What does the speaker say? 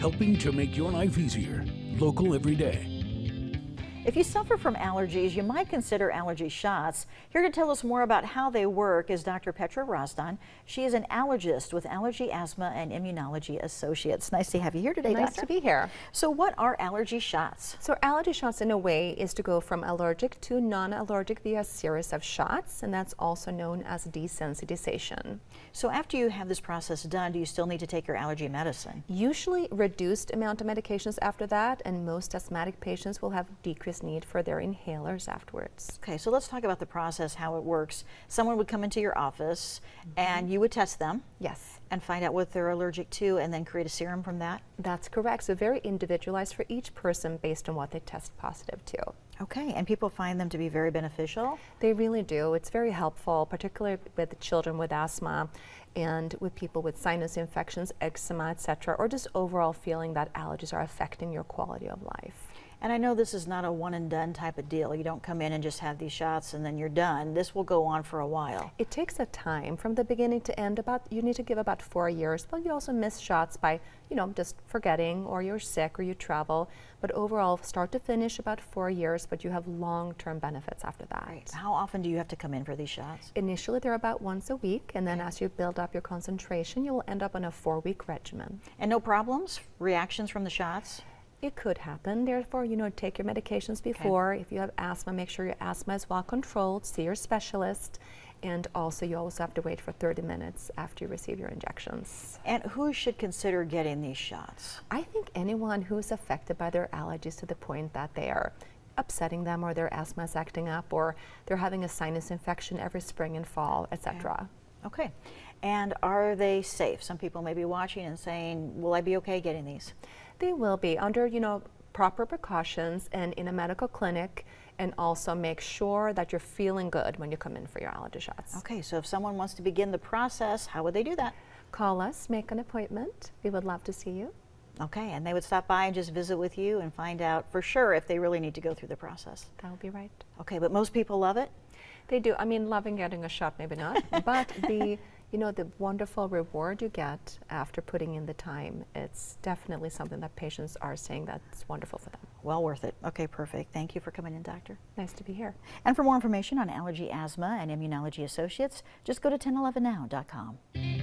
helping to make your life easier. Local every day. If you suffer from allergies, you might consider Allergy Shots. Here to tell us more about how they work is Dr. Petra Razdan. She is an allergist with Allergy, Asthma and Immunology Associates. Nice to have you here today, Nice Doctor. to be here. So what are Allergy Shots? So Allergy Shots, in a way, is to go from allergic to non-allergic via a series of shots, and that's also known as desensitization. So after you have this process done, do you still need to take your allergy medicine? Usually reduced amount of medications after that, and most asthmatic patients will have decreased need for their inhalers afterwards. Okay, so let's talk about the process, how it works. Someone would come into your office and you would test them. Yes. And find out what they're allergic to and then create a serum from that? That's correct. So very individualized for each person based on what they test positive to. Okay, and people find them to be very beneficial? They really do. It's very helpful, particularly with children with asthma and with people with sinus infections, eczema, etc., or just overall feeling that allergies are affecting your quality of life. And I know this is not a one and done type of deal. You don't come in and just have these shots and then you're done. This will go on for a while. It takes a time from the beginning to end. You need to give about 4 years, but you also miss shots by, just forgetting, or you're sick, or you travel. But overall, start to finish, about 4 years, but you have long-term benefits after that. Right. How often do you have to come in for these shots? Initially, they're about once a week, and then as you build up your concentration, you'll end up on a 4-week regimen. And no problems? Reactions from the shots? It could happen. Therefore, take your medications before. Okay. If you have asthma, make sure your asthma is well controlled. See your specialist. And also, you also have to wait for 30 minutes after you receive your injections. And who should consider getting these shots? I think anyone who is affected by their allergies to the point that they are upsetting them, or their asthma is acting up, or they're having a sinus infection every spring and fall, etc. Okay. And are they safe? Some people may be watching and saying, will I be okay getting these? They will be under, proper precautions and in a medical clinic, and also make sure that you're feeling good when you come in for your allergy shots. Okay, so if someone wants to begin the process, how would they do that? Call us, make an appointment. We would love to see you. Okay, and they would stop by and just visit with you and find out for sure if they really need to go through the process. That would be right. Okay, but most people love it? They do. I mean, loving getting a shot, maybe not, but the wonderful reward you get after putting in the time, it's definitely something that patients are saying that's wonderful for them. Well worth it. Okay, perfect. Thank you for coming in, Doctor. Nice to be here. And for more information on Allergy, Asthma and Immunology Associates, just go to 1011now.com.